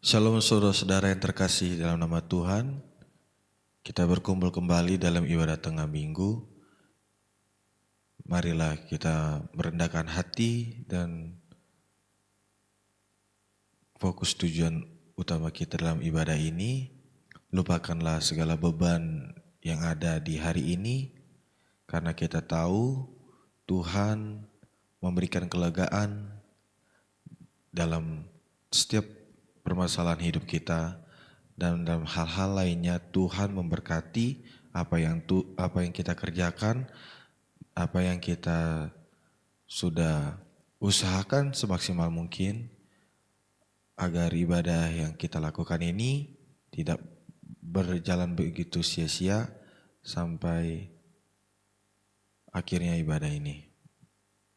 Shalom saudara-saudara yang terkasih dalam nama Tuhan. Kita berkumpul kembali dalam ibadah tengah minggu. Marilah kita merendahkan hati dan fokus tujuan utama kita dalam ibadah ini. Lupakanlah segala beban yang ada di hari ini, karena kita tahu Tuhan memberikan kelegaan dalam setiap permasalahan hidup kita, dan dalam hal-hal lainnya Tuhan memberkati apa yang kita kerjakan, apa yang kita sudah usahakan semaksimal mungkin agar ibadah yang kita lakukan ini tidak berjalan begitu sia-sia sampai akhirnya ibadah ini.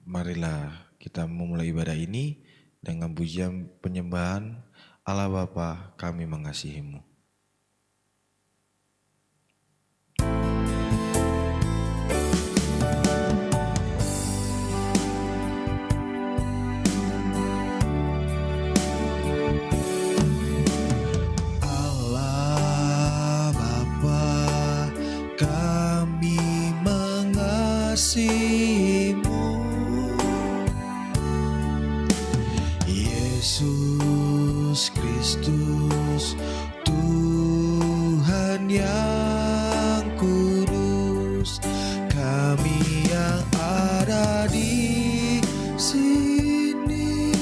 Marilah kita memulai ibadah ini dengan pujian penyembahan. Allah Bapa, kami mengasihi-Mu. Allah Bapa, kami mengasihi-Mu. Yesus Kristus, Tuhan yang kudus, kami yang ada di sini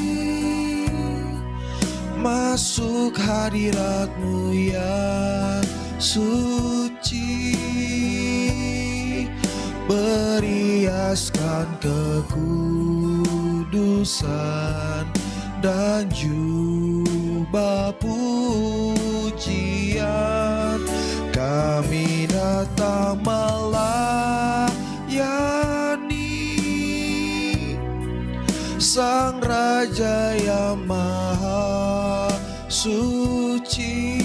masuk hadirat-Mu yang suci, beriaskan kekudusan dan jubah pujian. Kami datang melayani Sang Raja yang Maha Suci,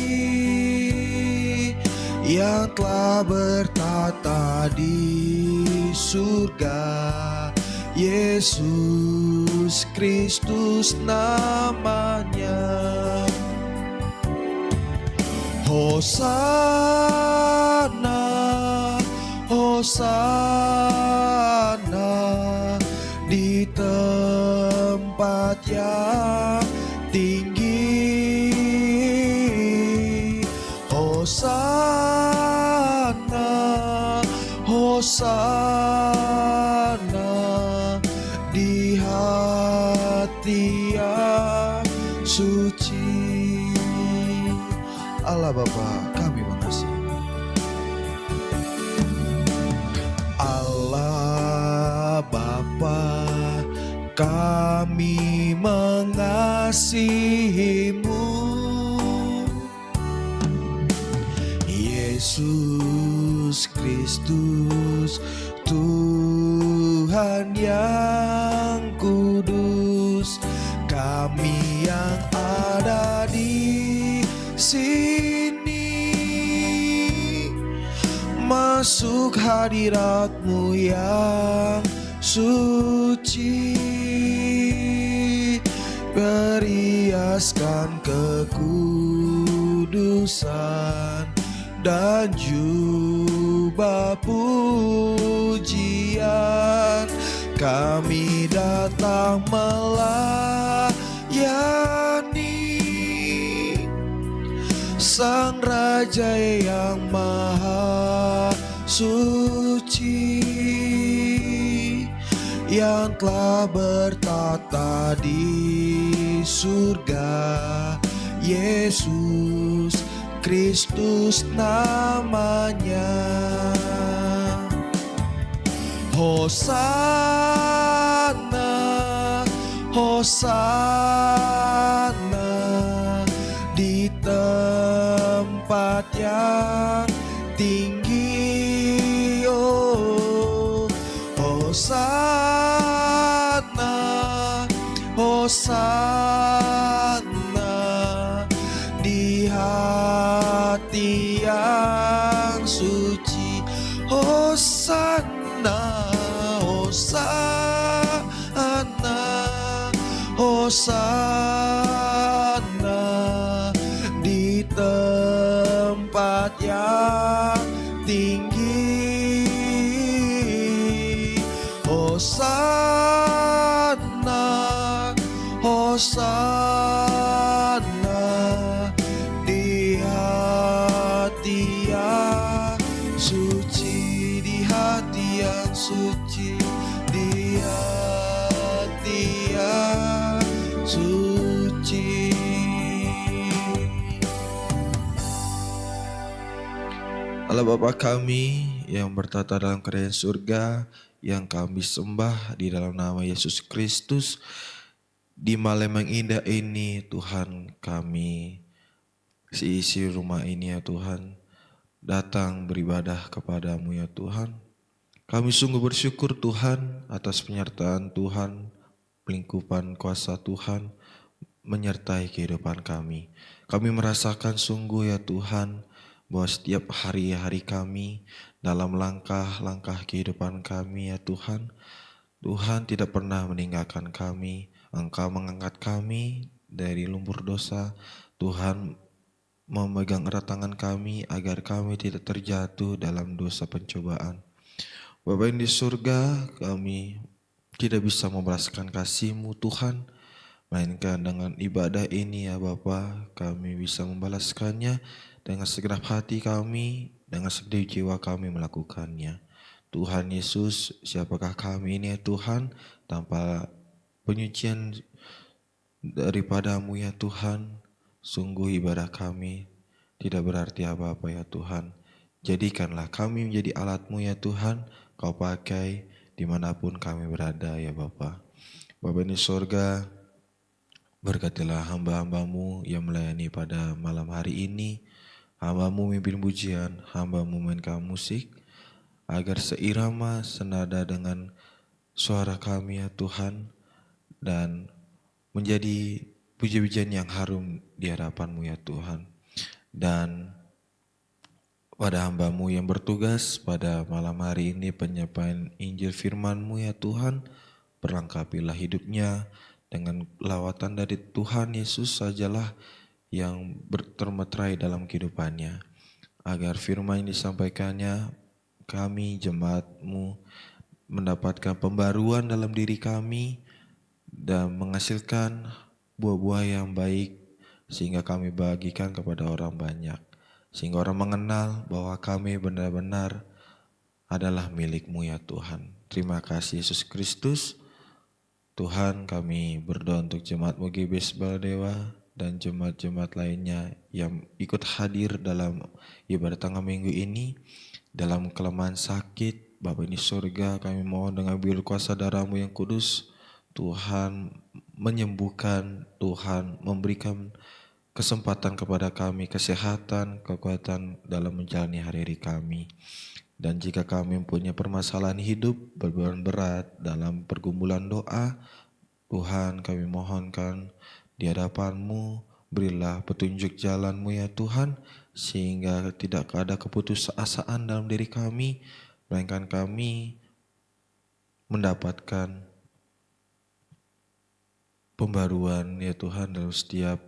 yang telah bertata di surga. Yesus Kristus namanya. Hosana, Hosana di tempat yang tinggi. Hosana, Hosana di hati yang suci. Allah Bapa, kami mengasihi. Allah Bapa, kami mengasihi-Mu. Yesus Kristus, Tuhan yang kudus, kami yang ada di sini masuk hadirat-Mu yang suci, beriaskan kekudusan dan jubah pujian. Kami datang melayani Sang Raja yang Maha Suci, yang telah bertata di surga. Yesus Kristus namanya. Hosana, Hosana di tempat yang tinggi. Oh, Hosana, Hosana di hati yang suci. Hosana, Hosana, Hosana tempat yang tinggi. Hosana, Hosana di hati yang suci, di hati yang suci, di hati yang suci. Allah Bapa kami yang bertata dalam kerajaan surga, yang kami sembah di dalam nama Yesus Kristus, di malam yang indah ini Tuhan, kami seisi rumah ini ya Tuhan, datang beribadah kepadamu ya Tuhan. Kami sungguh bersyukur Tuhan atas penyertaan Tuhan, pelingkupan kuasa Tuhan menyertai kehidupan kami. Kami merasakan sungguh ya Tuhan, bahwa setiap hari-hari kami dalam langkah-langkah kehidupan kami ya Tuhan, Tuhan tidak pernah meninggalkan kami. Engkau mengangkat kami dari lumpur dosa. Tuhan memegang erat tangan kami agar kami tidak terjatuh dalam dosa pencobaan. Bapa yang di surga, kami tidak bisa membalaskan kasih-Mu Tuhan, melainkan dengan ibadah ini ya Bapa, kami bisa membalaskannya dengan segenap hati kami, dengan segenap jiwa kami melakukannya. Tuhan Yesus, siapakah kami ini ya Tuhan, tanpa penyucian daripada-Mu ya Tuhan, sungguh ibadah kami tidak berarti apa-apa ya Tuhan. Jadikanlah kami menjadi alat-Mu ya Tuhan, Kau pakai dimanapun kami berada ya Bapa. Bapa di surga, berkatilah hamba-hamba-Mu yang melayani pada malam hari ini. Hamba-Mu mimpin pujian, hamba-Mu mainkan musik, agar seirama senada dengan suara kami ya Tuhan, dan menjadi puji-pujian yang harum di hadapan-Mu ya Tuhan. Dan pada hamba-Mu yang bertugas pada malam hari ini penyampaian Injil firman-Mu ya Tuhan, perlengkapilah hidupnya dengan lawatan dari Tuhan Yesus sajalah yang termeterai dalam kehidupannya, agar firman yang disampaikannya kami jemaat-Mu mendapatkan pembaruan dalam diri kami dan menghasilkan buah-buah yang baik, sehingga kami bagikan kepada orang banyak, sehingga orang mengenal bahwa kami benar-benar adalah milik-Mu ya Tuhan. Terima kasih Yesus Kristus. Tuhan, kami berdoa untuk jemaat-Mu GBS Baladewa dan jemaat-jemaat lainnya yang ikut hadir dalam ibadah tengah minggu ini, dalam kelemahan sakit. Bapa di surga, kami mohon dengan bir kuasa darah-Mu yang kudus, Tuhan menyembuhkan, Tuhan memberikan kesempatan kepada kami, kesehatan, kekuatan dalam menjalani hari-hari kami. Dan jika kami mempunyai permasalahan hidup, beban berat dalam pergumulan doa, Tuhan kami mohonkan di hadapan-Mu, berilah petunjuk jalan-Mu ya Tuhan, sehingga tidak ada keputusasaan dalam diri kami, melainkan kami mendapatkan pembaruan ya Tuhan dalam setiap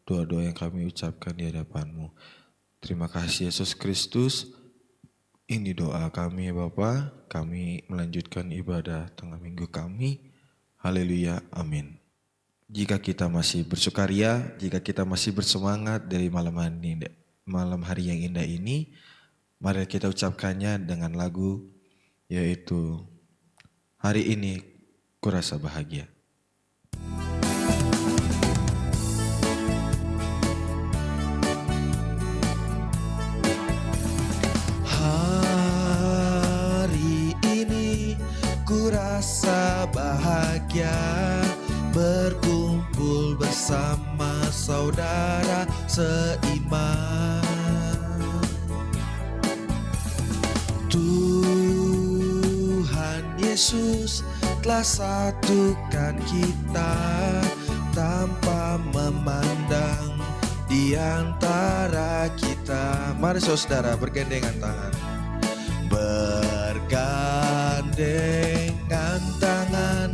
doa-doa yang kami ucapkan di hadapan-Mu. Terima kasih Yesus Kristus. Ini doa kami ya Bapa, kami melanjutkan ibadah tengah minggu kami. Haleluya, amin. Jika kita masih bersukaria, jika kita masih bersemangat dari malam hari yang indah ini, mari kita ucapkannya dengan lagu, yaitu Hari Ini Kurasa Bahagia. Hari ini kurasa bahagia, berkumpul bersama saudara seiman. Tuhan Yesus telah satukan kita tanpa memandang di antara kita. Mari saudara bergandengan tangan, bergandengan tangan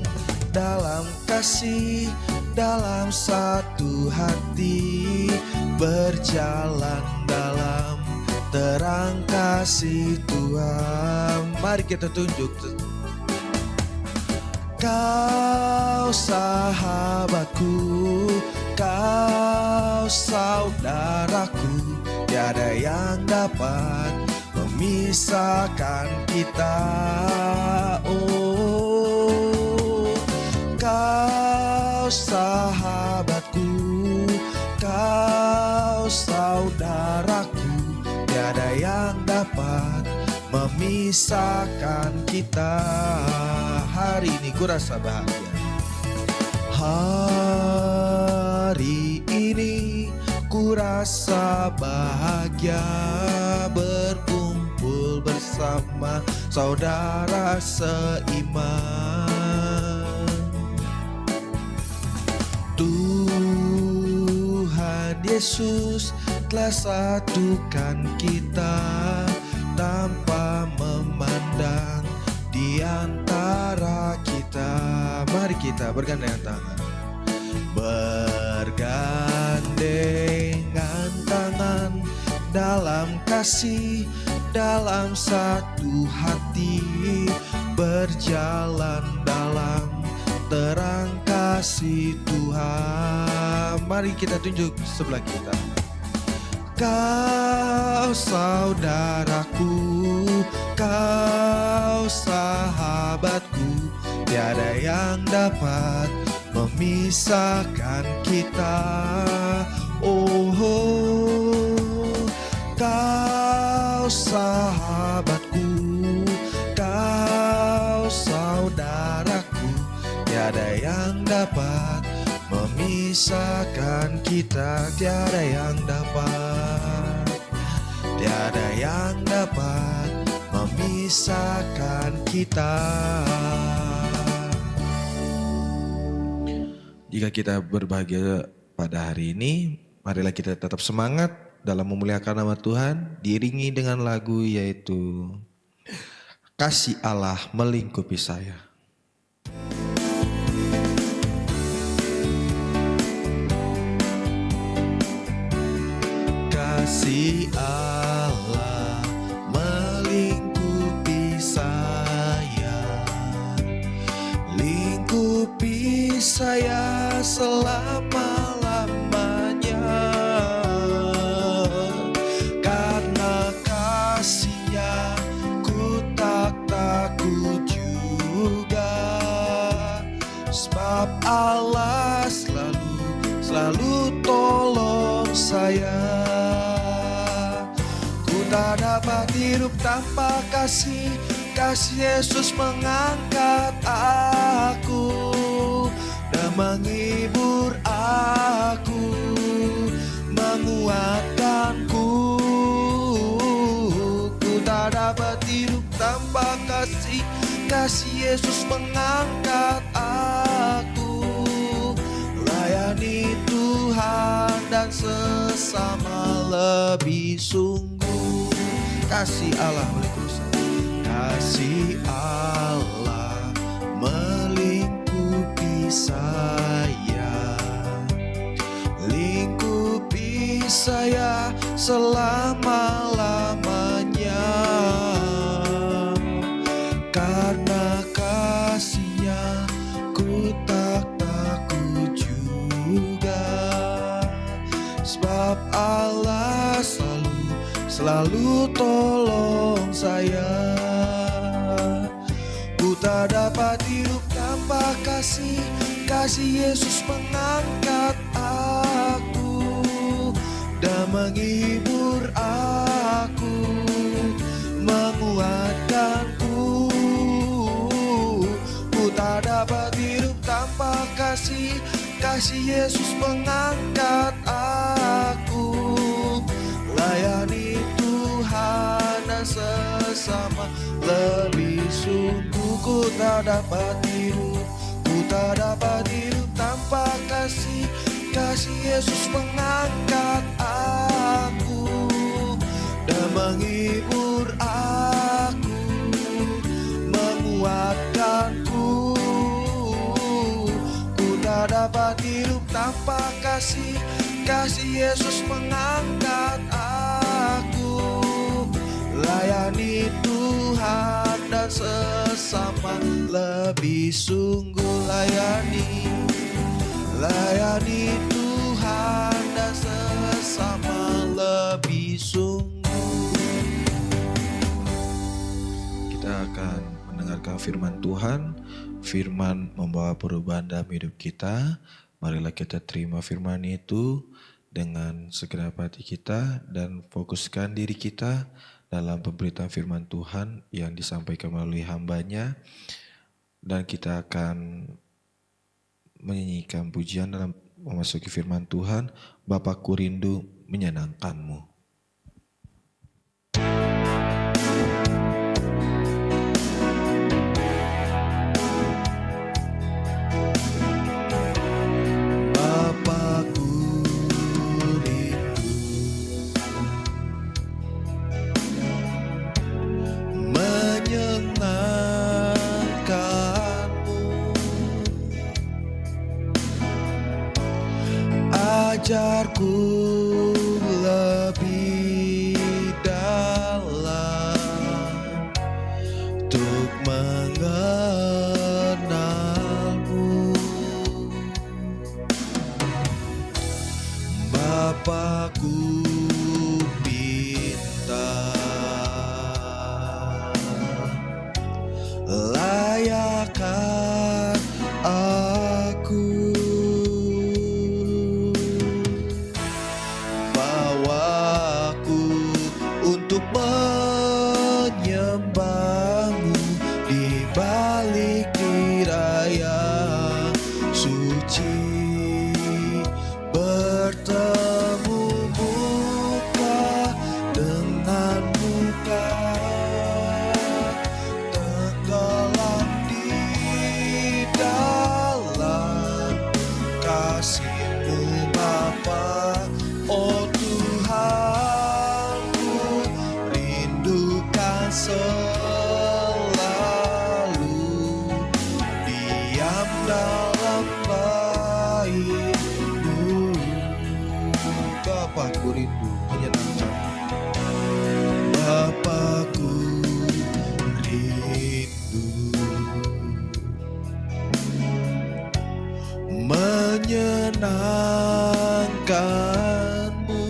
dalam kasih, dalam satu hati, berjalan dalam terang kasih Tuhan. Mari kita tunjuk. Kau sahabatku, kau saudaraku, tiada yang dapat memisahkan kita. Oh, kau sahabatku, kau saudaraku, tiada yang dapat memisahkan kita. Hari ini ku rasa bahagia. Hari ini ku rasa bahagia berkumpul bersama saudara seiman. Tuhan Yesus telah satukan kita tanpa memandang di antara kita. Mari kita bergandengan tangan, bergandengan tangan dalam kasih, dalam satu hati, berjalan dalam terang kasih Tuhan. Mari kita tunjuk sebelah kita. Kau saudaraku, kau sahabatku, tiada yang dapat memisahkan kita. Oh, kau sahabatku, kau saudaraku, tiada yang dapat memisahkan kita. Tiada yang dapat, tiada yang dapat memisahkan kita. Jika kita berbahagia pada hari ini, marilah kita tetap semangat dalam memuliakan nama Tuhan, diiringi dengan lagu yaitu Kasih Allah Melingkupi Saya. Kasih Allah melingkupi saya, lingkupi saya selama-lamanya. Karena kasih-Nya ku tak takut juga, sebab Allah selalu tolong saya. Tak dapat hidup tanpa kasih Yesus mengangkat aku dan menghibur aku, menguatkanku. Ku tak dapat hidup tanpa kasih Yesus mengangkat aku, layani Tuhan dan sesama lebih sungguh. Kasih Allah melingkupi saya, kasih Allah melingkupi saya, lingkupi saya selama-lamanya. Karena kasih-Nya ku tak takut juga, sebab Allah selalu tolong saya. Ku tak dapat hidup tanpa kasih Yesus mengangkat aku dan menghibur aku, menguatkanku. Ku tak dapat hidup tanpa kasih Yesus mengangkat aku, layani Tuhan dan sesama lebih sungguh. Ku tak dapat hidup, ku tak dapat hidup tanpa kasih Yesus mengangkat aku dan menghibur aku, menguatkanku. Ku tak dapat hidup tanpa kasih Yesus mengangkat aku, layani Tuhan dan sesama lebih sungguh. Layani Tuhan dan sesama lebih sungguh. Kita akan mendengarkan firman Tuhan. Firman membawa perubahan dalam hidup kita. Marilah kita terima firman itu dengan segenap hati kita dan fokuskan diri kita dalam pemberitaan firman Tuhan yang disampaikan melalui hambanya. Dan kita akan menyanyikan pujian dalam memasuki firman Tuhan. Bapakku rindu menyenangkanmu. Ajarku lebih dalam untuk mengenalmu, Bapakku pinta layakkan aku, untuk menyembahmu di balik diraya suci, bertemu muka dengan muka, tenggelam di dalam kasih-Mu Bapa. Oh Tuhan, selalu diam dalam baik-Mu. Bapakku rindu menyenangkan, Bapakku rindu menyenangkanmu.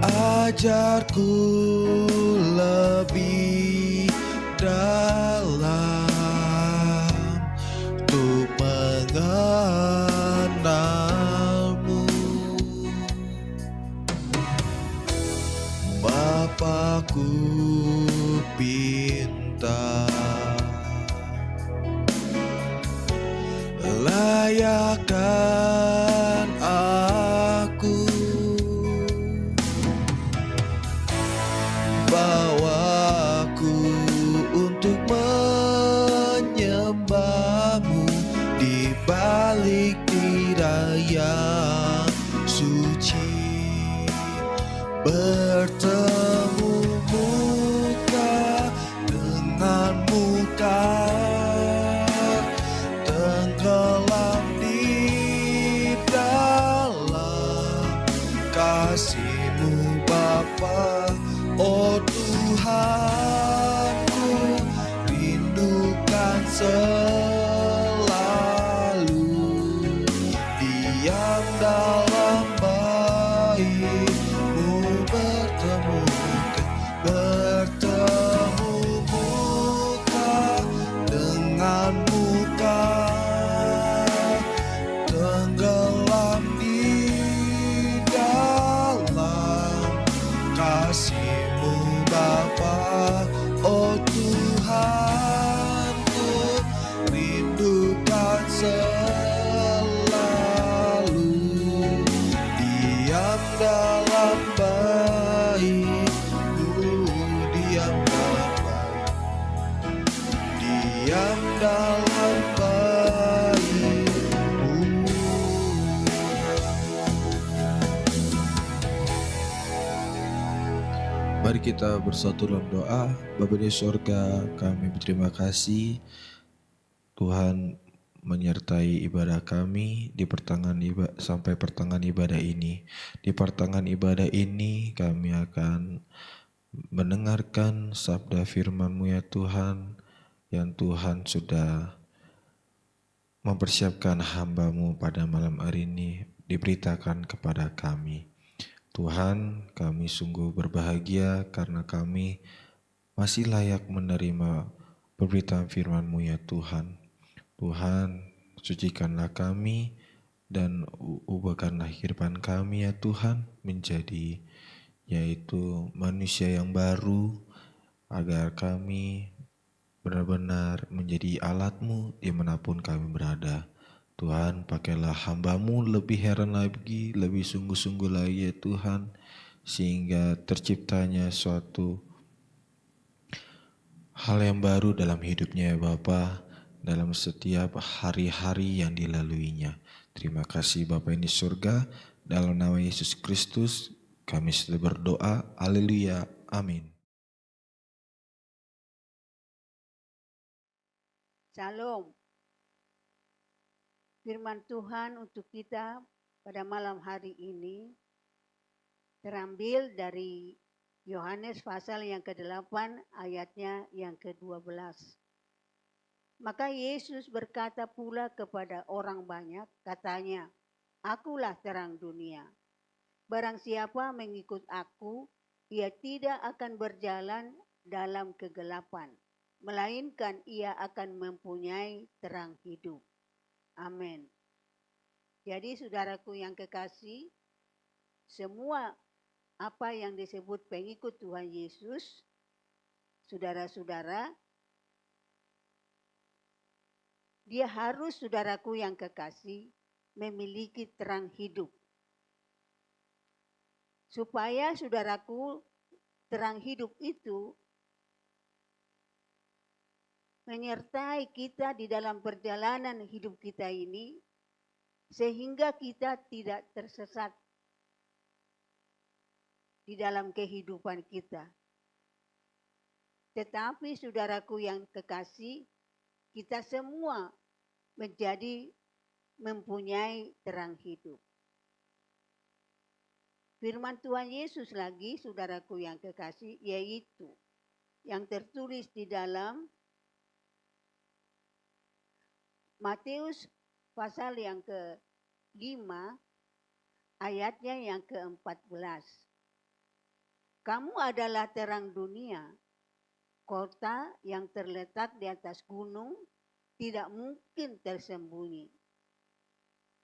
Ajarku lebih dalam untuk mengenalmu, Bapakku pinta layakkan aku, bawaku untuk menyembahmu di balik diraya suci, bertemu muka dengan muka, tenggelam di dalam kasih-Mu Bapa. Oh Tuhanku, rindukan selalu diam dalam baik-Mu, bertemu muka dengan muka, tenggelam di dalam kasih-Mu Bapa. Oh Tuhanku, rindukan selalu diam dalam baik-Mu, diam dalam baik, diam dalam baik-Mu. Mari kita bersatu dalam doa. Bapa di surga, kami berterima kasih Tuhan menyertai ibadah kami di sampai pertengahan ibadah ini. Di pertengahan ibadah ini kami akan mendengarkan sabda firman-Mu ya Tuhan, yang Tuhan sudah mempersiapkan hamba-Mu pada malam hari ini diberitakan kepada kami. Tuhan, kami sungguh berbahagia karena kami masih layak menerima pemberitaan firman-Mu ya Tuhan. Tuhan, sucikanlah kami dan ubahkanlah kehidupan kami ya Tuhan menjadi yaitu manusia yang baru, agar kami benar-benar menjadi alat-Mu dimanapun kami berada. Tuhan, pakailah hamba-Mu lebih heran lagi, lebih sungguh-sungguh lagi ya Tuhan, sehingga terciptanya suatu hal yang baru dalam hidupnya ya Bapa, dalam setiap hari-hari yang dilaluinya. Terima kasih Bapa yang di surga, dalam nama Yesus Kristus kami sudah berdoa. Haleluya. Amin. Shalom. Firman Tuhan untuk kita pada malam hari ini terambil dari Yohanes pasal yang ke-8 ayatnya yang ke-12. Maka Yesus berkata pula kepada orang banyak, katanya, "Akulah terang dunia. Barang siapa mengikut aku, ia tidak akan berjalan dalam kegelapan, melainkan ia akan mempunyai terang hidup." Amin. Jadi saudaraku yang kekasih, semua apa yang disebut pengikut Tuhan Yesus, saudara-saudara, dia harus, saudaraku yang kekasih, memiliki terang hidup. Supaya saudaraku, terang hidup itu menyertai kita di dalam perjalanan hidup kita ini, sehingga kita tidak tersesat di dalam kehidupan kita. Tetapi saudaraku yang kekasih, kita semua mempunyai terang hidup. Firman Tuhan Yesus lagi, saudaraku yang kekasih, yaitu yang tertulis di dalam Matius pasal yang ke-5 ayatnya yang ke-14. Kamu adalah terang dunia. Kota yang terletak di atas gunung tidak mungkin tersembunyi.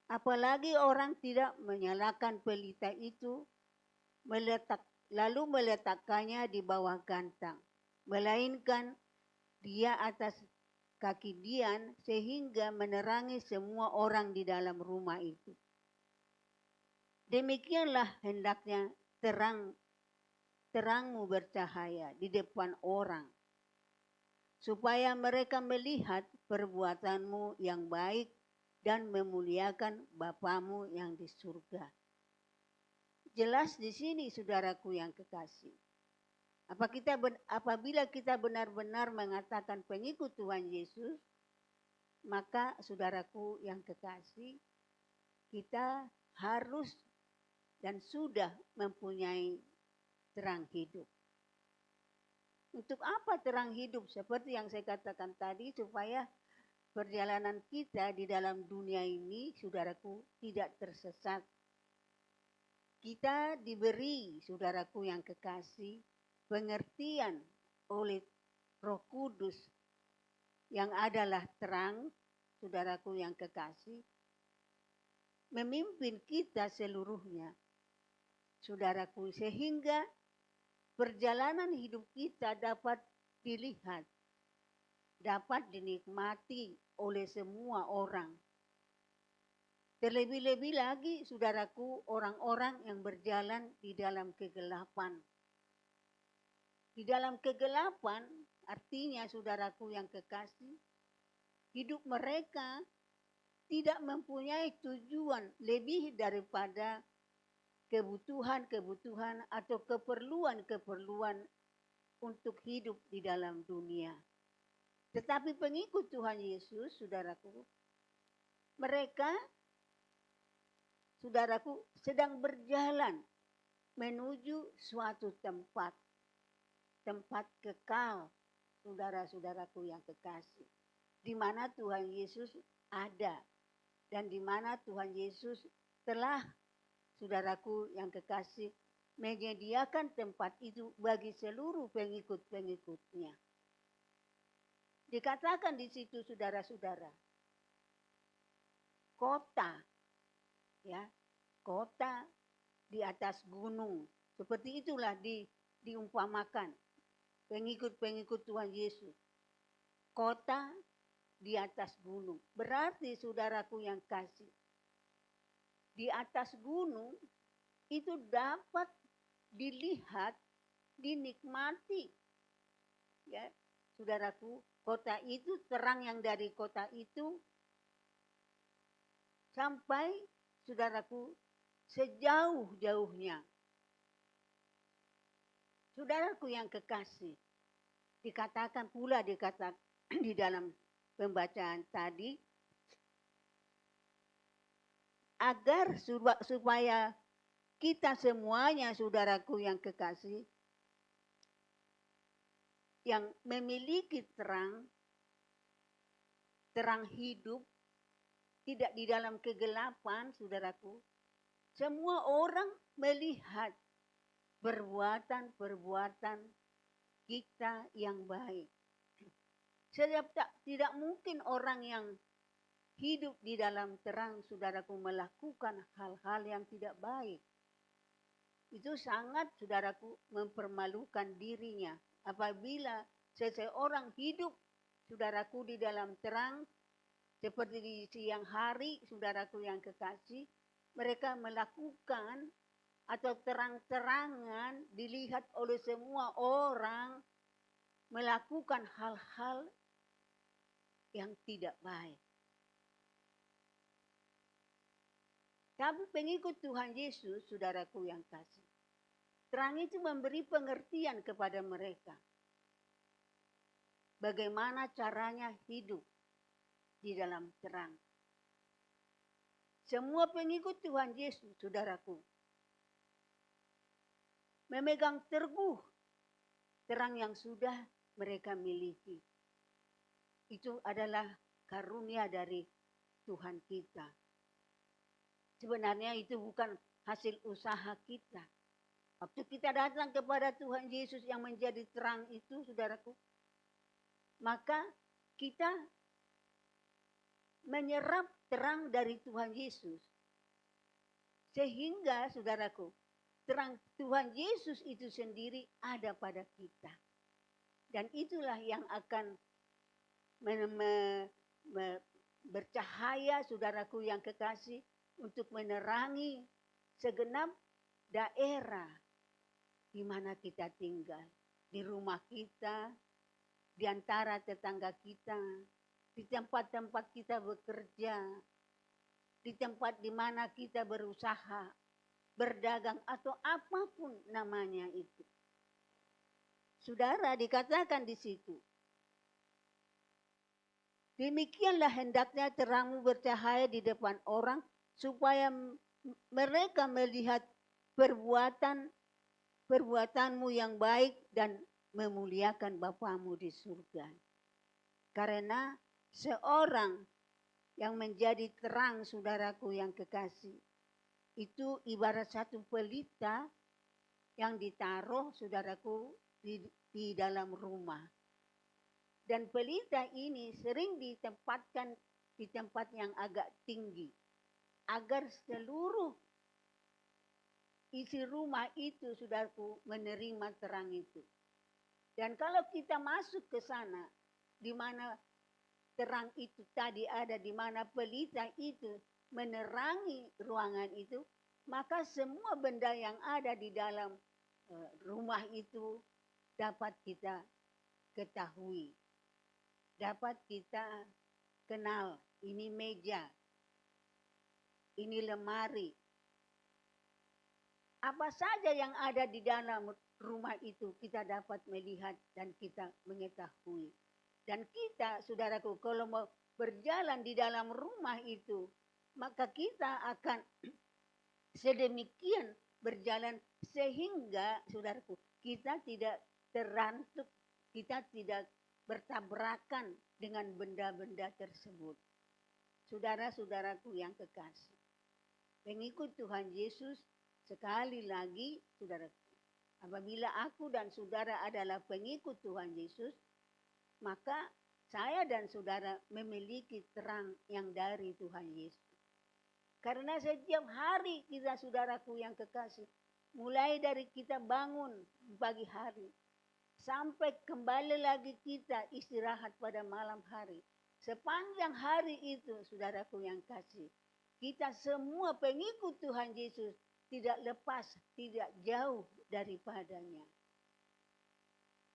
Apalagi orang tidak menyalakan pelita itu lalu meletakkannya di bawah gantang, melainkan dia atas kaki dian sehingga menerangi semua orang di dalam rumah itu. Demikianlah hendaknya terangmu bercahaya di depan orang, supaya mereka melihat perbuatanmu yang baik dan memuliakan Bapamu yang di surga. Jelas di sini saudaraku yang kekasih. Apabila kita benar-benar mengatakan pengikut Tuhan Yesus, maka saudaraku yang kekasih, kita harus dan sudah mempunyai terang hidup. Untuk apa terang hidup? Seperti yang saya katakan tadi, supaya perjalanan kita di dalam dunia ini, saudaraku, tidak tersesat. Kita diberi, saudaraku yang kekasih, pengertian oleh Roh Kudus yang adalah terang, saudaraku yang kekasih, memimpin kita seluruhnya, saudaraku, sehingga perjalanan hidup kita dapat dilihat, dapat dinikmati oleh semua orang. Terlebih-lebih lagi, saudaraku, orang-orang yang berjalan di dalam kegelapan. Di dalam kegelapan, artinya saudaraku yang kekasih, hidup mereka tidak mempunyai tujuan lebih daripada kebutuhan-kebutuhan atau keperluan-keperluan untuk hidup di dalam dunia. Tetapi pengikut Tuhan Yesus, saudaraku, Mereka, saudaraku, sedang berjalan menuju suatu tempat. Tempat kekal, saudara-saudaraku yang kekasih. Di mana Tuhan Yesus ada. Dan di mana Tuhan Yesus telah, saudaraku yang kekasih, menyediakan tempat itu bagi seluruh pengikut-pengikutnya. Dikatakan di situ, saudara-saudara, kota, ya, kota di atas gunung. Seperti itulah diumpamakan pengikut-pengikut Tuhan Yesus. Kota di atas gunung. Berarti saudaraku yang kasih, di atas gunung itu dapat dilihat, dinikmati. Ya, saudaraku, kota itu, terang yang dari kota itu sampai, saudaraku, sejauh-jauhnya. Saudaraku yang kekasih, dikatakan pula di dalam pembacaan tadi, agar supaya kita semuanya, saudaraku yang kekasih, yang memiliki terang hidup, tidak di dalam kegelapan, saudaraku, semua orang melihat perbuatan-perbuatan kita yang baik. Tidak mungkin orang yang hidup di dalam terang, saudaraku, melakukan hal-hal yang tidak baik. Itu sangat, saudaraku, mempermalukan dirinya. Apabila seseorang hidup, saudaraku, di dalam terang, seperti di siang hari, saudaraku yang kekasih, mereka melakukan atau terang-terangan dilihat oleh semua orang melakukan hal-hal yang tidak baik. Tapi pengikut Tuhan Yesus, saudaraku yang kasih, terang itu memberi pengertian kepada mereka. Bagaimana caranya hidup di dalam terang. Semua pengikut Tuhan Yesus, saudaraku, memegang teguh terang yang sudah mereka miliki. Itu adalah karunia dari Tuhan kita. Sebenarnya itu bukan hasil usaha kita. Waktu kita datang kepada Tuhan Yesus yang menjadi terang itu, saudaraku, maka kita menyerap terang dari Tuhan Yesus. Sehingga, saudaraku, terang Tuhan Yesus itu sendiri ada pada kita. Dan itulah yang akan bercahaya, saudaraku yang kekasih, untuk menerangi segenap daerah di mana kita tinggal. Di rumah kita, di antara tetangga kita, di tempat-tempat kita bekerja, di tempat di mana kita berusaha, berdagang, atau apapun namanya itu. Saudara, dikatakan di situ, demikianlah hendaknya terangmu bercahaya di depan orang, supaya mereka melihat perbuatanmu yang baik dan memuliakan Bapamu di surga. Karena seorang yang menjadi terang, saudaraku yang kekasih, itu ibarat satu pelita yang ditaruh, saudaraku, di dalam rumah. Dan pelita ini sering ditempatkan di tempat yang agak tinggi, agar seluruh isi rumah itu, saudaraku, menerima terang itu. Dan kalau kita masuk ke sana, di mana terang itu tadi ada, di mana pelita itu menerangi ruangan itu, maka semua benda yang ada di dalam rumah itu dapat kita ketahui. Dapat kita kenal, ini meja, ini lemari. Apa saja yang ada di dalam rumah itu kita dapat melihat dan kita mengetahui. Dan kita, saudaraku, kalau mau berjalan di dalam rumah itu, maka kita akan sedemikian berjalan sehingga saudaraku kita tidak terantuk, kita tidak bertabrakan dengan benda-benda tersebut. Saudara-saudaraku yang kekasih, pengikut Tuhan Yesus, sekali lagi saudaraku, apabila aku dan saudara adalah pengikut Tuhan Yesus, maka saya dan saudara memiliki terang yang dari Tuhan Yesus. Karena setiap hari kita saudaraku yang kekasih, mulai dari kita bangun pagi hari, sampai kembali lagi kita istirahat pada malam hari. Sepanjang hari itu saudaraku yang kasih, kita semua pengikut Tuhan Yesus tidak lepas, tidak jauh daripadanya.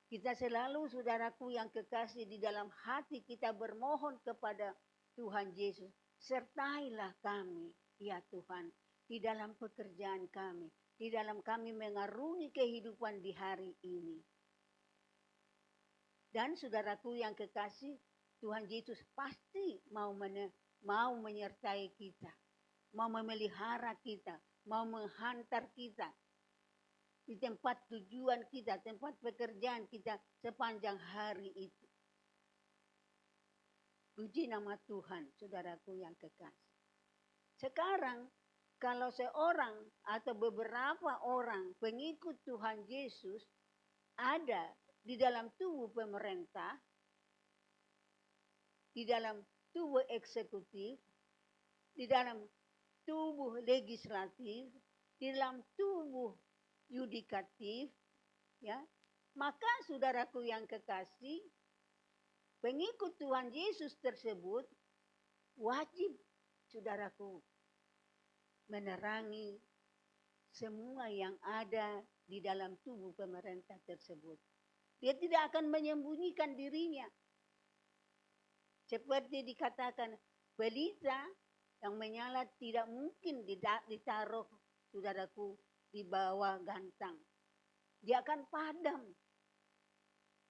Kita selalu saudaraku yang kekasih di dalam hati kita bermohon kepada Tuhan Yesus. Sertailah kami ya Tuhan di dalam pekerjaan kami. Di dalam kami mengarungi kehidupan di hari ini. Dan saudaraku yang kekasih, Tuhan Yesus pasti mau menyertai kita. Mau memelihara kita. Mau menghantar kita di tempat tujuan kita, tempat pekerjaan kita sepanjang hari itu. Puji nama Tuhan, saudaraku yang kekasih. Sekarang, kalau seorang atau beberapa orang pengikut Tuhan Yesus ada di dalam tubuh pemerintah, di dalam tubuh eksekutif, di dalam tubuh legislatif, di dalam tubuh yudikatif, ya, maka saudaraku yang kekasih, pengikut Tuhan Yesus tersebut wajib, saudaraku, menerangi semua yang ada di dalam tubuh pemerintah tersebut. Dia tidak akan menyembunyikan dirinya. Seperti dikatakan, pelita yang menyala tidak mungkin ditaruh, saudaraku, di bawah gantang. Dia akan padam.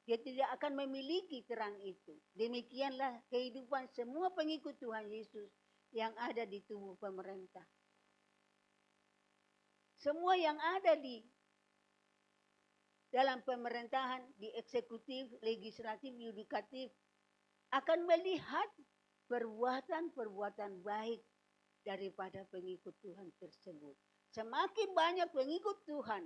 Dia tidak akan memiliki terang itu. Demikianlah kehidupan semua pengikut Tuhan Yesus yang ada di tubuh pemerintah. Semua yang ada di dalam pemerintahan, di eksekutif, legislatif, yudikatif, akan melihat perbuatan-perbuatan baik daripada pengikut Tuhan tersebut. Semakin banyak pengikut Tuhan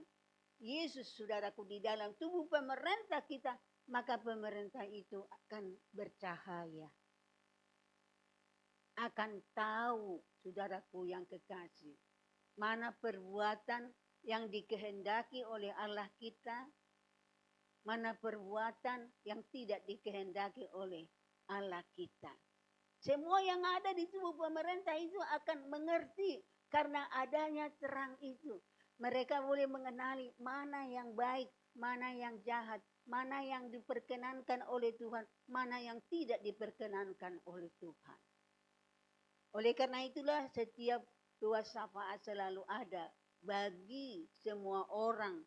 Yesus, saudaraku, di dalam tubuh pemerintah kita, maka pemerintah itu akan bercahaya. Akan tahu, saudaraku yang kekasih, mana perbuatan yang dikehendaki oleh Allah kita, mana perbuatan yang tidak dikehendaki oleh Allah kita. Semua yang ada di tubuh pemerintah itu akan mengerti karena adanya terang itu. Mereka boleh mengenali mana yang baik, mana yang jahat, mana yang diperkenankan oleh Tuhan, mana yang tidak diperkenankan oleh Tuhan. Oleh karena itulah setiap doa syafaat selalu ada bagi semua orang,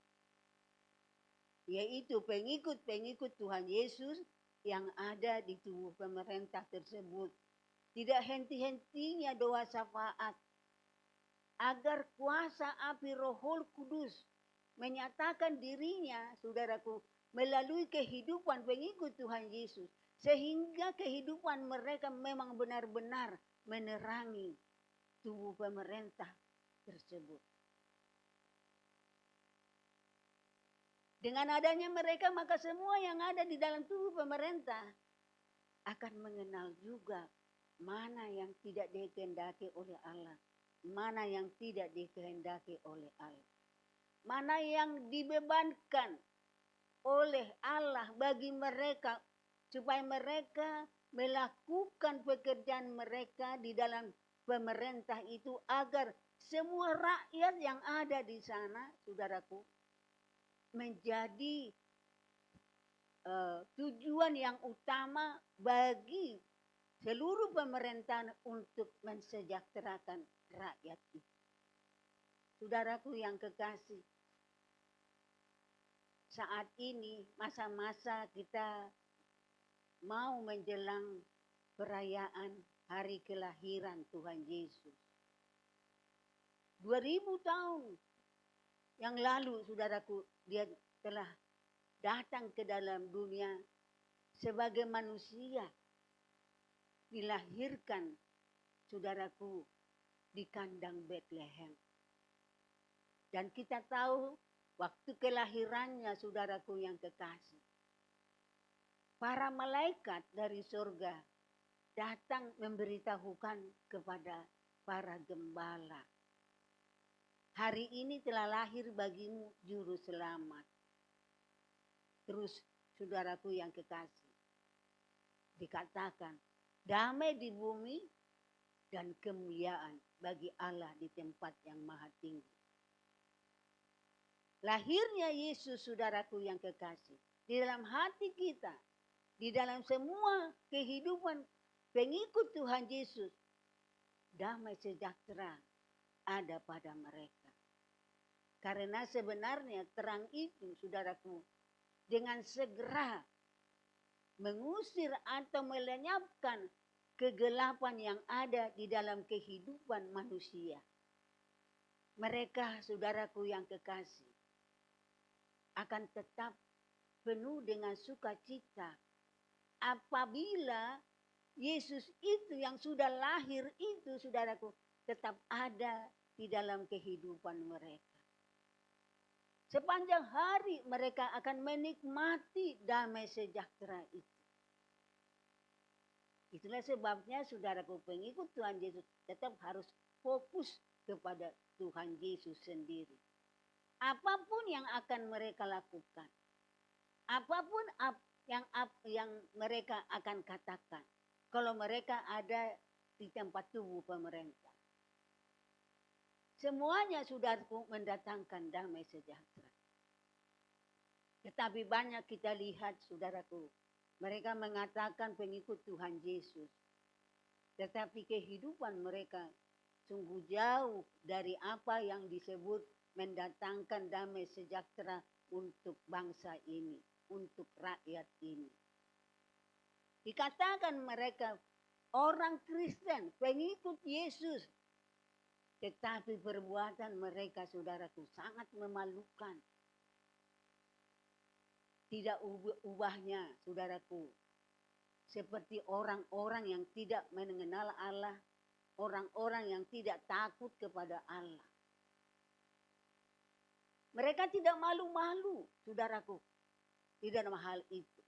yaitu pengikut-pengikut Tuhan Yesus yang ada di tubuh pemerintah tersebut. Tidak henti-hentinya doa syafaat agar kuasa api Roh Kudus menyatakan dirinya, saudaraku, melalui kehidupan pengikut Tuhan Yesus, sehingga kehidupan mereka memang benar-benar menerangi tubuh pemerintah tersebut. Dengan adanya mereka, maka semua yang ada di dalam tubuh pemerintah akan mengenal juga mana yang tidak dikehendaki oleh Allah, mana yang tidak dikehendaki oleh Allah, mana yang dibebankan oleh Allah bagi mereka supaya mereka melakukan pekerjaan mereka di dalam pemerintah itu agar semua rakyat yang ada di sana, saudaraku, menjadi tujuan yang utama bagi seluruh pemerintahan untuk mensejahterakan rakyat itu. Saudaraku yang kekasih, saat ini masa-masa kita mau menjelang perayaan hari kelahiran Tuhan Yesus. 2000 tahun yang lalu, saudaraku, dia telah datang ke dalam dunia sebagai manusia. Dilahirkan, saudaraku, di kandang Bethlehem. Dan kita tahu waktu kelahirannya, saudaraku yang kekasih, para malaikat dari surga datang memberitahukan kepada para gembala, hari ini telah lahir bagimu juru selamat. Terus saudaraku yang kekasih, dikatakan damai di bumi dan kemuliaan bagi Allah di tempat yang maha tinggi. Lahirnya Yesus, saudaraku yang kekasih, di dalam hati kita, di dalam semua kehidupan pengikut Tuhan Yesus, damai sejahtera ada pada mereka. Karena sebenarnya terang itu, saudaraku, dengan segera mengusir atau melenyapkan kegelapan yang ada di dalam kehidupan manusia. Mereka, saudaraku yang kekasih, akan tetap penuh dengan sukacita apabila Yesus itu yang sudah lahir itu, saudaraku, tetap ada di dalam kehidupan mereka. Sepanjang hari mereka akan menikmati damai sejahtera itu. Itulah sebabnya, saudaraku, pengikut Tuhan Yesus tetap harus fokus kepada Tuhan Yesus sendiri. Apapun yang akan mereka lakukan, apapun yang mereka akan katakan, kalau mereka ada di tempat tubuh pemerintah, semuanya, saudaraku, mendatangkan damai sejahtera. Tetapi banyak kita lihat, saudaraku, mereka mengatakan pengikut Tuhan Yesus, tetapi kehidupan mereka sungguh jauh dari apa yang disebut mendatangkan damai sejahtera untuk bangsa ini, untuk rakyat ini. Dikatakan mereka orang Kristen, pengikut Yesus, tetapi perbuatan mereka, saudaraku, sangat memalukan. Tidak ubahnya, saudaraku, seperti orang-orang yang tidak mengenal Allah, orang-orang yang tidak takut kepada Allah. Mereka tidak malu-malu, saudaraku, di dalam hal itu.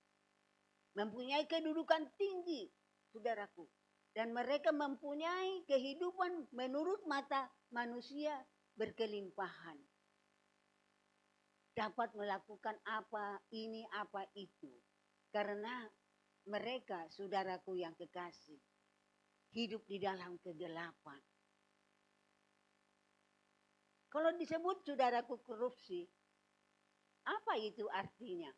Mempunyai kedudukan tinggi, saudaraku. Dan mereka mempunyai kehidupan menurut mata manusia berkelimpahan. Dapat melakukan apa ini, apa itu. Karena mereka, saudaraku yang kekasih, hidup di dalam kegelapan. Kalau disebut, saudaraku, korupsi, apa itu artinya?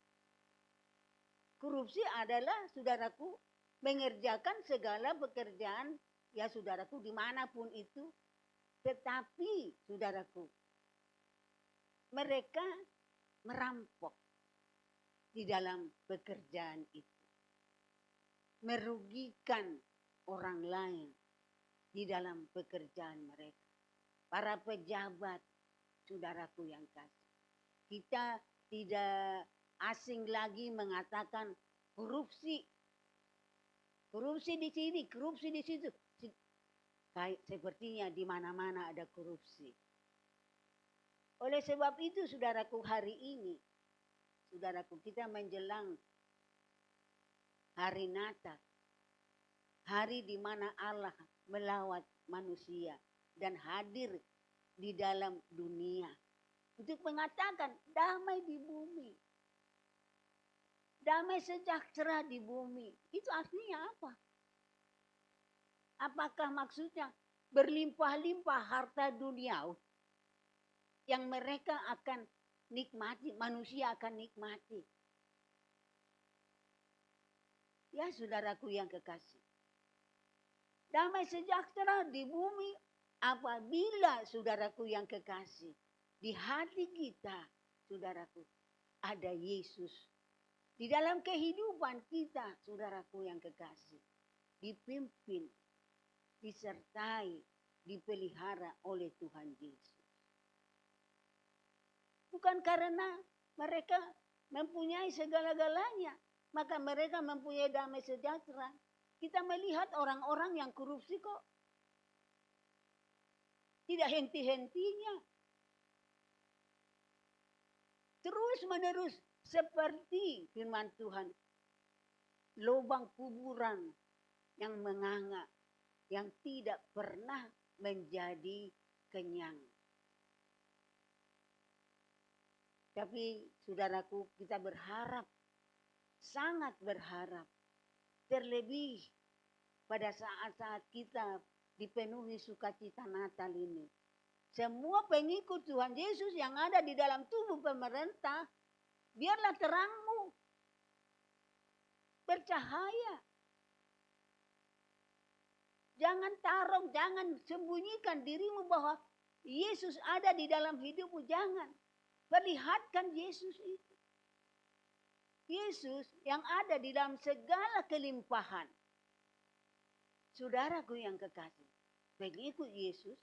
Korupsi adalah, saudaraku, mengerjakan segala pekerjaan, ya saudaraku, dimanapun itu. Tetapi, saudaraku, mereka merampok di dalam pekerjaan itu. Merugikan orang lain di dalam pekerjaan mereka. Para pejabat, saudaraku yang kasih, kita tidak asing lagi mengatakan korupsi. Korupsi di sini, korupsi di situ. Sepertinya di mana-mana ada korupsi. Oleh sebab itu, saudaraku, hari ini, saudaraku, kita menjelang hari Natal. Hari di mana Allah melawat manusia dan hadir di dalam dunia untuk mengatakan damai di bumi, damai sejahtera di bumi. Itu artinya apa? Apakah maksudnya berlimpah-limpah harta dunia yang mereka akan nikmati, manusia akan nikmati? Ya, saudaraku yang kekasih, damai sejahtera di bumi apabila, saudaraku yang kekasih, di hati kita, saudaraku, ada Yesus. Di dalam kehidupan kita, saudaraku yang kekasih, dipimpin, disertai, dipelihara oleh Tuhan Yesus. Bukan karena mereka mempunyai segala-galanya, maka mereka mempunyai damai sejahtera. Kita melihat orang-orang yang korupsi kok tidak henti-hentinya. Terus menerus seperti firman Tuhan. Lubang kuburan yang menganga, yang tidak pernah menjadi kenyang. Tapi saudaraku, kita berharap, sangat berharap, terlebih pada saat-saat kita dipenuhi sukacita Natal ini. Semua pengikut Tuhan Yesus yang ada di dalam tubuh pemerintah, biarlah terangmu bercahaya. Jangan taruh, jangan sembunyikan dirimu bahwa Yesus ada di dalam hidupmu, jangan. Perlihatkan Yesus itu. Yesus yang ada di dalam segala kelimpahan. Saudaraku yang kekasih, pengikut Yesus,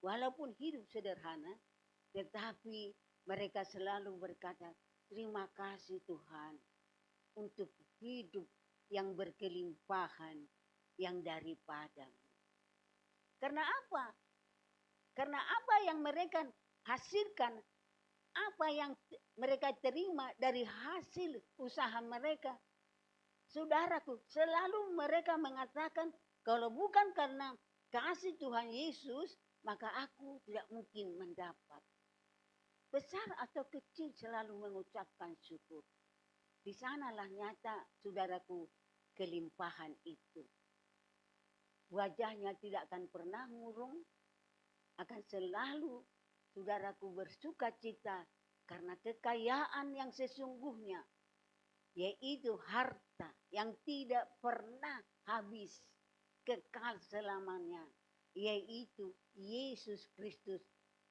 walaupun hidup sederhana, tetapi mereka selalu berkata, terima kasih Tuhan untuk hidup yang berkelimpahan yang daripadamu. Karena apa? Karena apa yang mereka hasilkan, apa yang mereka terima dari hasil usaha mereka. Saudaraku, selalu mereka mengatakan, kalau bukan karena kasih Tuhan Yesus, maka aku tidak mungkin mendapat. Besar atau kecil selalu mengucapkan syukur. Di sanalah nyata, saudaraku, kelimpahan itu. Wajahnya tidak akan pernah murung, akan selalu saudaraku bersuka cita karena kekayaan yang sesungguhnya, yaitu harta yang tidak pernah habis, kekal selamanya, yaitu Yesus Kristus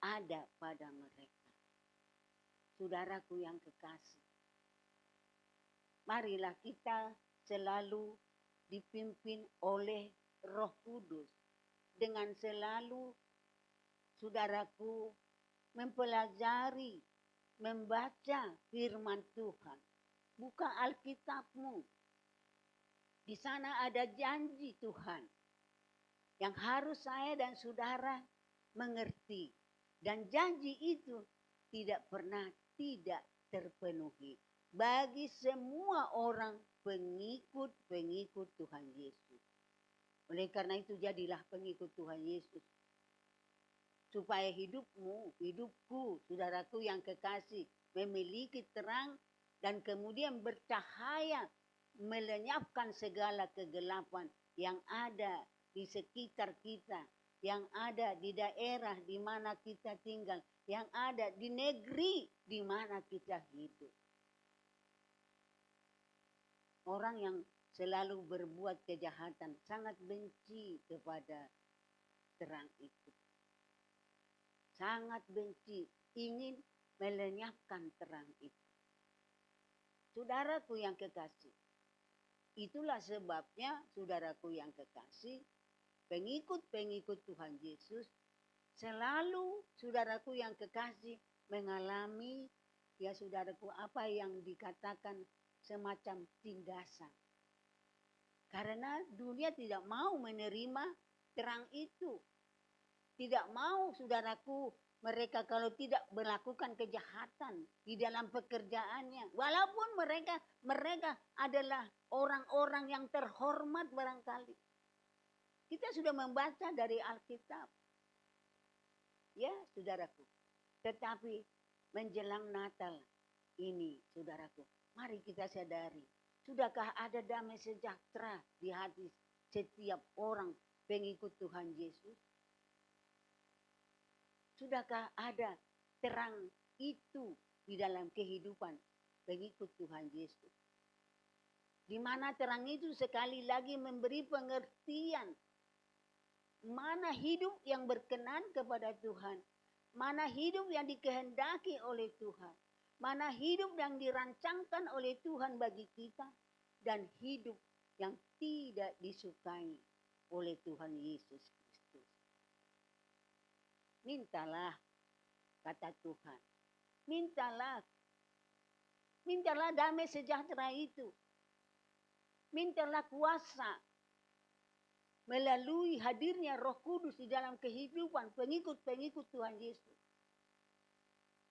ada pada mereka. Saudaraku yang kekasih, marilah kita selalu dipimpin oleh Roh Kudus dengan selalu saudaraku mempelajari, membaca firman Tuhan. Buka Alkitabmu. Di sana ada janji Tuhan yang harus saya dan saudara mengerti. Dan janji itu tidak pernah tidak terpenuhi bagi semua orang pengikut-pengikut Tuhan Yesus. Oleh karena itu jadilah pengikut Tuhan Yesus. Supaya hidupmu, hidupku, saudaraku yang kekasih, memiliki terang dan kemudian bercahaya, melenyapkan segala kegelapan yang ada di sekitar kita, yang ada di daerah di mana kita tinggal, yang ada di negeri di mana kita hidup. Orang yang selalu berbuat kejahatan sangat benci kepada terang itu. Sangat benci, ingin melenyapkan terang itu. Saudaraku yang kekasih, itulah sebabnya saudaraku yang kekasih, pengikut-pengikut Tuhan Yesus, selalu saudaraku yang kekasih mengalami, ya saudaraku, apa yang dikatakan semacam tindasan. Karena dunia tidak mau menerima terang itu. Tidak mau saudaraku mereka kalau tidak melakukan kejahatan di dalam pekerjaannya. Walaupun mereka adalah orang-orang yang terhormat barangkali. Kita sudah membaca dari Alkitab. Ya saudaraku. Tetapi menjelang Natal ini saudaraku. Mari kita sadari. Sudahkah ada damai sejahtera di hati setiap orang pengikut Tuhan Yesus? Sudahkah ada terang itu di dalam kehidupan pengikut Tuhan Yesus? Di mana terang itu sekali lagi memberi pengertian. Mana hidup yang berkenan kepada Tuhan. Mana hidup yang dikehendaki oleh Tuhan. Mana hidup yang dirancangkan oleh Tuhan bagi kita. Dan hidup yang tidak disukai oleh Tuhan Yesus Kristus. Mintalah, kata Tuhan. Mintalah damai sejahtera itu. Mintalah kuasa melalui hadirnya Roh Kudus di dalam kehidupan pengikut-pengikut Tuhan Yesus.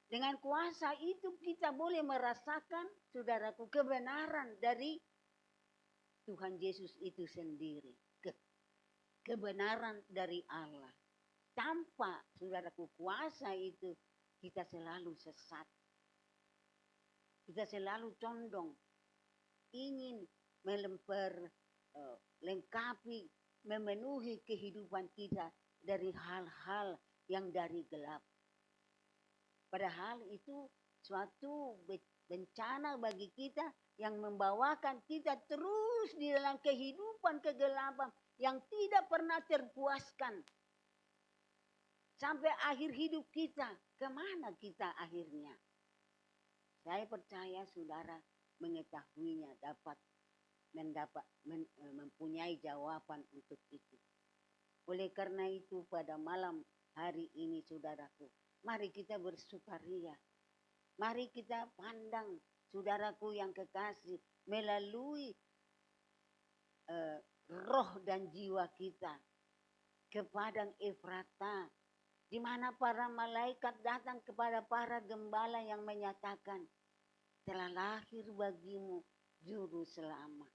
Dengan kuasa itu kita boleh merasakan, saudaraku, kebenaran dari Tuhan Yesus itu sendiri. Kebenaran dari Allah. Tanpa, saudaraku, kuasa itu kita selalu sesat. Kita selalu condong ingin melengkapi, memenuhi kehidupan kita dari hal-hal yang dari gelap. Padahal itu suatu bencana bagi kita yang membawakan kita terus di dalam kehidupan kegelapan yang tidak pernah terpuaskan. Sampai akhir hidup kita, kemana kita akhirnya? Saya percaya saudara mengetahuinya, mempunyai jawaban untuk itu. Oleh karena itu pada malam hari ini saudaraku, mari kita bersukaria. Mari kita pandang saudaraku yang kekasih melalui roh dan jiwa kita ke padang Efrata, di mana para malaikat datang kepada para gembala yang menyatakan, telah lahir bagimu juru selamat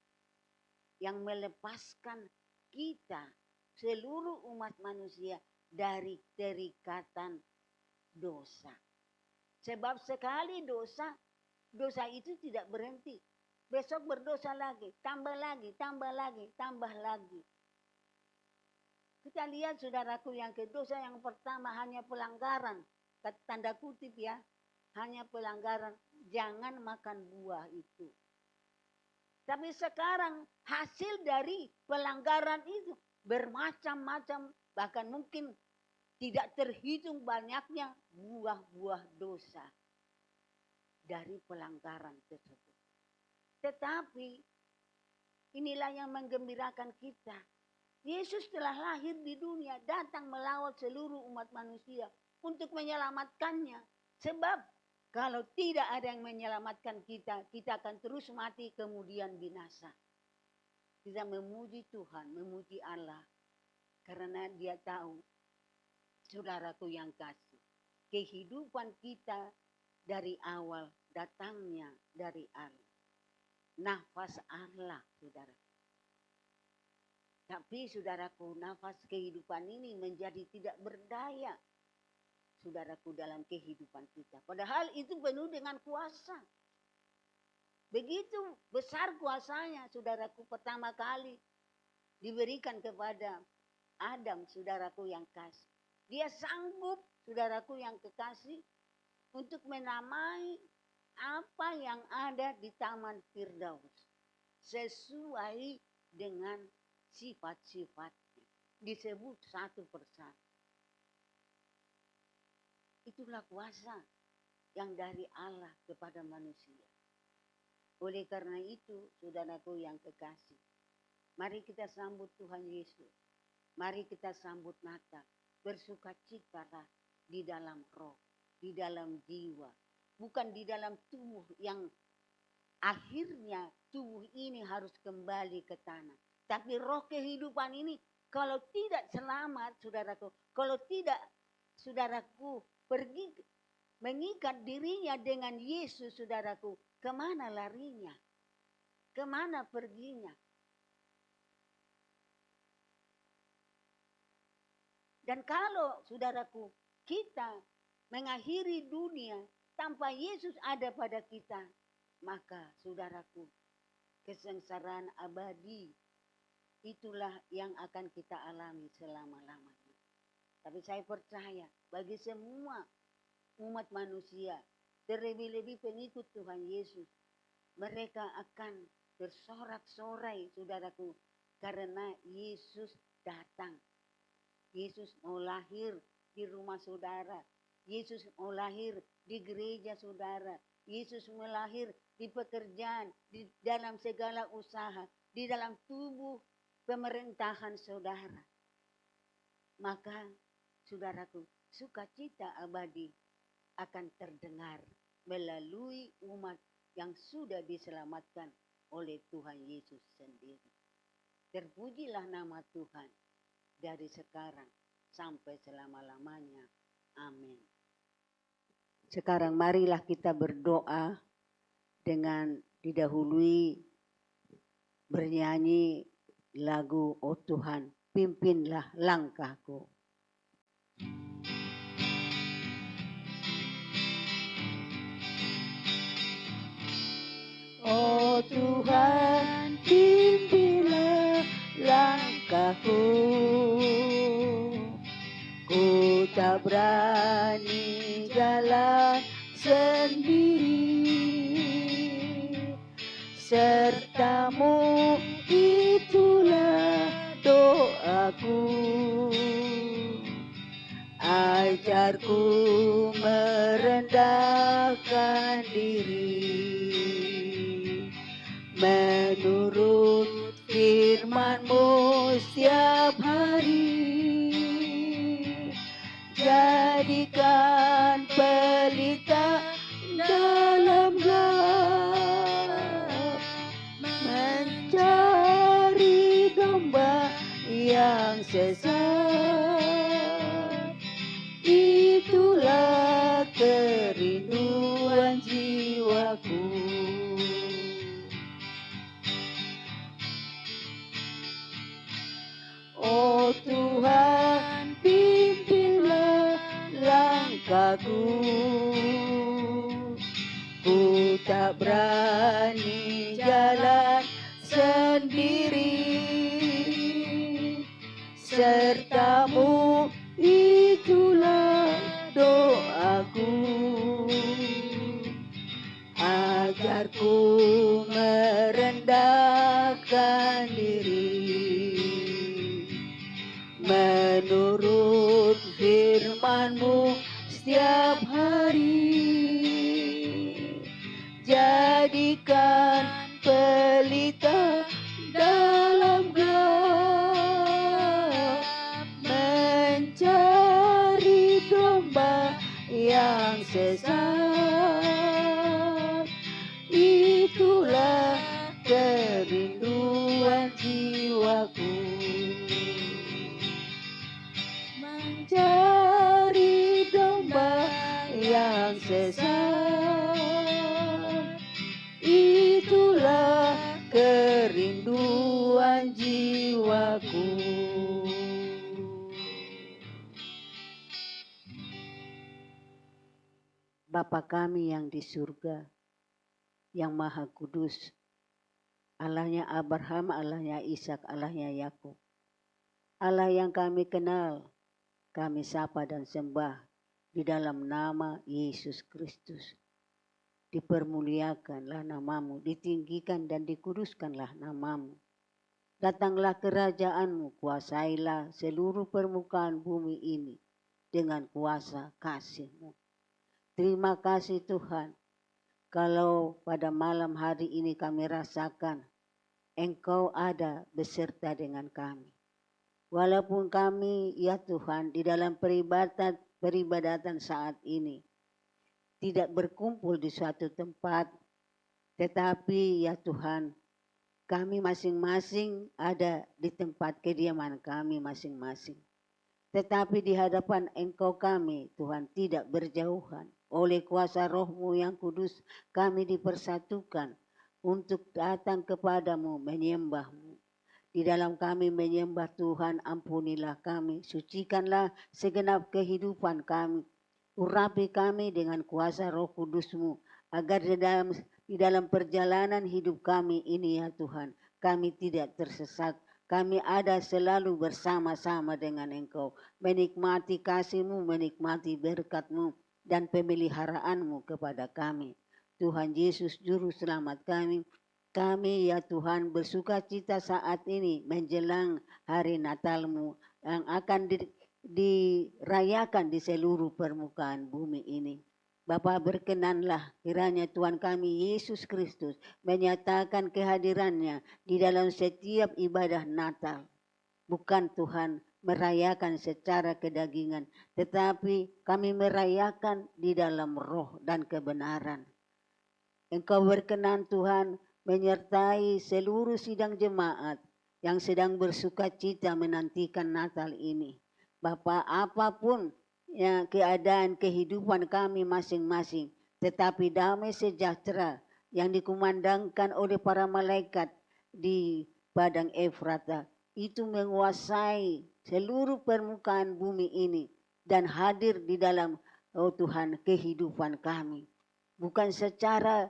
yang melepaskan kita seluruh umat manusia dari terikatan dosa. Sebab sekali dosa itu tidak berhenti. Besok berdosa lagi, tambah lagi, tambah lagi, tambah lagi. Kita lihat saudaraku yang dosa yang pertama hanya pelanggaran, tanda kutip ya, hanya pelanggaran, jangan makan buah itu. Tapi sekarang hasil dari pelanggaran itu bermacam-macam, bahkan mungkin tidak terhitung banyaknya buah-buah dosa dari pelanggaran tersebut. Tetapi inilah yang menggembirakan kita. Yesus telah lahir di dunia, datang melawat seluruh umat manusia untuk menyelamatkannya. Sebab kalau tidak ada yang menyelamatkan kita, kita akan terus mati kemudian binasa. Kita memuji Tuhan, memuji Allah. Karena dia tahu, saudaraku yang kasih, kehidupan kita dari awal datangnya dari Allah. Nafas Allah, saudara. Tapi saudaraku, nafas kehidupan ini menjadi tidak berdaya, saudaraku, dalam kehidupan kita. Padahal itu penuh dengan kuasa. Begitu besar kuasanya, saudaraku, pertama kali diberikan kepada Adam, saudaraku yang kasih. Dia sanggup, saudaraku yang kekasih, untuk menamai apa yang ada di Taman Firdaus sesuai dengan sifat-sifatnya, disebut satu persatu. Itulah kuasa yang dari Allah kepada manusia. Oleh karena itu, saudaraku yang kekasih, mari kita sambut Tuhan Yesus. Mari kita sambut Natal. Bersukacitalah di dalam roh, di dalam jiwa. Bukan di dalam tubuh yang akhirnya tubuh ini harus kembali ke tanah. Tapi roh kehidupan ini kalau tidak selamat, saudaraku, kalau tidak, saudaraku, pergi mengikat dirinya dengan Yesus, saudaraku, kemana larinya? Kemana perginya? Dan kalau, saudaraku, kita mengakhiri dunia tanpa Yesus ada pada kita, maka, saudaraku, kesengsaraan abadi itulah yang akan kita alami selama-lamanya. Tapi saya percaya bagi semua umat manusia, terlebih-lebih pengikut Tuhan Yesus, mereka akan bersorak-sorai, saudaraku, karena Yesus datang. Yesus mau lahir di rumah saudara. Yesus mau lahir di gereja saudara. Yesus mau lahir di pekerjaan, di dalam segala usaha. di dalam tubuh pemerintahan saudara. Maka saudaraku, sukacita abadi akan terdengar melalui umat yang sudah diselamatkan oleh Tuhan Yesus sendiri. Terpujilah nama Tuhan dari sekarang sampai selama-lamanya. Amin. Sekarang marilah kita berdoa dengan didahului bernyanyi lagu "Oh Tuhan, pimpinlah langkahku". Oh Tuhan, pimpinlah langkahku. Ku tak berani jalan sendiri. Sertamu itulah doaku. Ajarku merendahkan diri menurut firman-Mu setiap hari. Jadikan pelita dalam gelap, mencari domba yang sesat. Itulah kerinduan jiwaku. Oh Tuhan, pimpinlah langkahku. Ku tak berani jalan sendiri. Sertamu itulah doaku. Ajarku merendahkan diri menurut firman-Mu setiap hari. Jadikan pelita dalam gelap, mencari domba yang sesat. Itulah kerinduan jiwaku. Mencari domba yang sesat. Itulah kerinduan jiwaku. Bapa kami yang di surga, yang maha kudus, Allahnya Abraham, Allahnya Ishak, Allahnya Yakub, Allah yang kami kenal, kami sapa dan sembah di dalam nama Yesus Kristus. Dipermuliakanlah nama-Mu, ditinggikan dan dikuduskanlah nama-Mu. Datanglah kerajaan-Mu, kuasailah seluruh permukaan bumi ini dengan kuasa kasih-Mu. Terima kasih Tuhan, kalau pada malam hari ini kami rasakan Engkau ada beserta dengan kami. Walaupun kami ya Tuhan di dalam peribadatan saat ini tidak berkumpul di suatu tempat, tetapi ya Tuhan kami masing-masing ada di tempat kediaman kami masing-masing. Tetapi di hadapan Engkau kami Tuhan tidak berjauhan. Oleh kuasa Roh-Mu yang kudus kami dipersatukan untuk datang kepadamu menyembah-Mu. Di dalam kami menyembah Tuhan, ampunilah kami, sucikanlah segenap kehidupan kami. Urapi kami dengan kuasa Roh Kudus-Mu, agar di dalam perjalanan hidup kami ini ya Tuhan, kami tidak tersesat. Kami ada selalu bersama-sama dengan Engkau, menikmati kasih-Mu, menikmati berkat-Mu dan pemeliharaan-Mu kepada kami. Tuhan Yesus Juru Selamat kami ya Tuhan bersuka cita saat ini menjelang hari Natal-Mu yang akan dirayakan di seluruh permukaan bumi ini. Bapa berkenanlah kiranya Tuhan kami Yesus Kristus menyatakan kehadirannya di dalam setiap ibadah Natal. Bukan Tuhan merayakan secara kedagingan, tetapi kami merayakan di dalam roh dan kebenaran. Engkau berkenan Tuhan menyertai seluruh sidang jemaat yang sedang bersuka cita menantikan Natal ini. Bapa, apapun ya, keadaan kehidupan kami masing-masing, tetapi damai sejahtera yang dikumandangkan oleh para malaikat di padang Efrata itu menguasai seluruh permukaan bumi ini dan hadir di dalam Tuhan kehidupan kami. Bukan secara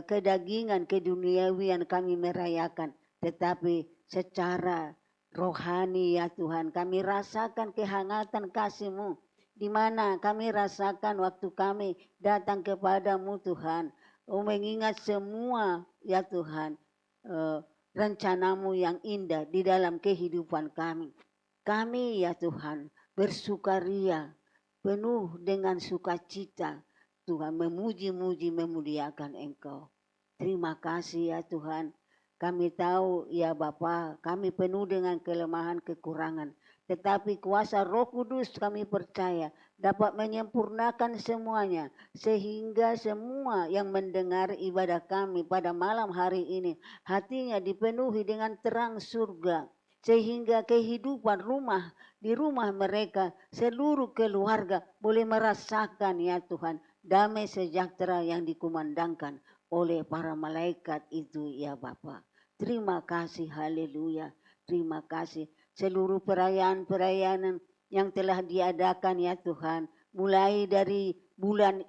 kedagingan, keduniawian kami merayakan, tetapi secara rohani ya Tuhan, kami rasakan kehangatan kasih-Mu, di mana kami rasakan waktu kami datang kepadamu Tuhan, mengingat semua ya Tuhan, rencanamu yang indah di dalam kehidupan kami. Kami ya Tuhan bersukaria, penuh dengan sukacita, Tuhan memuji-muji, memuliakan Engkau. Terima kasih ya Tuhan. Kami tahu ya Bapa, kami penuh dengan kelemahan, kekurangan. Tetapi kuasa Roh Kudus kami percaya dapat menyempurnakan semuanya. Sehingga semua yang mendengar ibadah kami pada malam hari ini, hatinya dipenuhi dengan terang surga. Sehingga kehidupan di rumah mereka, seluruh keluarga boleh merasakan ya Tuhan, damai sejahtera yang dikumandangkan oleh para malaikat itu ya Bapa. Terima kasih, haleluya. Terima kasih seluruh perayaan-perayaan yang telah diadakan ya Tuhan. Mulai dari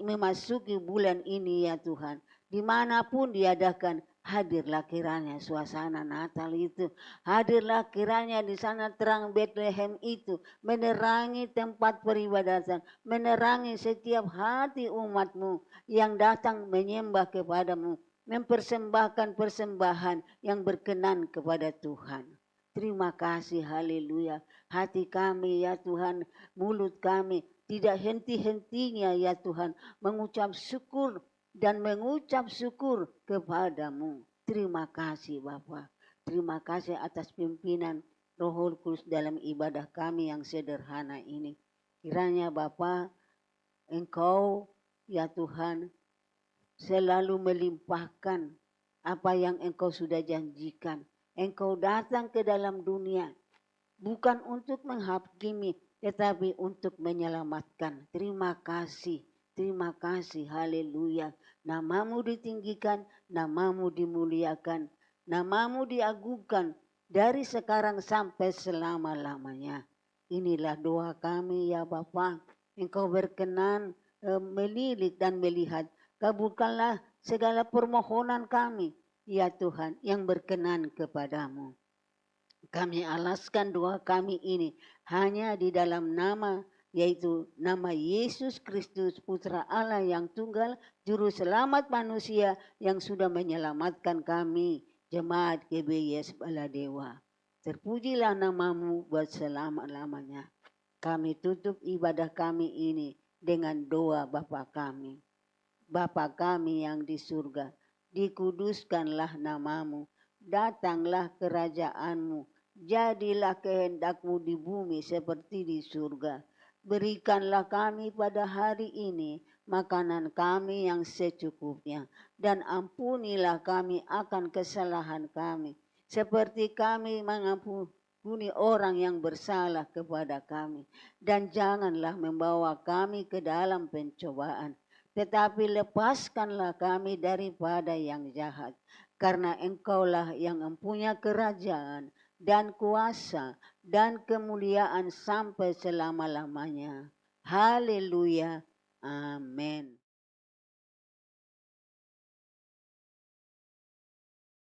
memasuki bulan ini ya Tuhan. Dimanapun diadakan, hadirlah kiranya suasana Natal itu. Hadirlah kiranya di sana terang Bethlehem itu menerangi tempat peribadatan, menerangi setiap hati umat-Mu yang datang menyembah kepadamu, mempersembahkan persembahan yang berkenan kepada Tuhan. Terima kasih, haleluya. Hati kami ya Tuhan, mulut kami tidak henti-hentinya ya Tuhan mengucap syukur dan mengucap syukur kepadamu. Terima kasih Bapa. Terima kasih atas pimpinan Roh Kudus dalam ibadah kami yang sederhana ini. Kiranya Bapa, Engkau ya Tuhan selalu melimpahkan apa yang Engkau sudah janjikan. Engkau datang ke dalam dunia bukan untuk menghakimi, tetapi untuk menyelamatkan. Terima kasih. Terima kasih, haleluya. Namamu ditinggikan, namamu dimuliakan, namamu diagungkan dari sekarang sampai selama-lamanya. Inilah doa kami ya Bapa. Engkau berkenan melirik dan melihat. Kabulkanlah segala permohonan kami, ya Tuhan, yang berkenan kepadamu. Kami alaskan doa kami ini hanya di dalam nama, yaitu nama Yesus Kristus, Putra Allah yang tunggal, Juru Selamat manusia yang sudah menyelamatkan kami, Jemaat GBIS Baladewa. Terpujilah namamu buat selama-lamanya. Kami tutup ibadah kami ini dengan doa Bapa kami. Bapa kami yang di surga, dikuduskanlah namamu, datanglah kerajaanmu, jadilah kehendakmu di bumi seperti di surga. Berikanlah kami pada hari ini makanan kami yang secukupnya, dan ampunilah kami akan kesalahan kami, seperti kami mengampuni orang yang bersalah kepada kami. Dan janganlah membawa kami ke dalam pencobaan, tetapi lepaskanlah kami daripada yang jahat. Karena Engkaulah yang mempunyai kerajaan dan kuasa dan kemuliaan sampai selama-lamanya. Haleluya. Amin.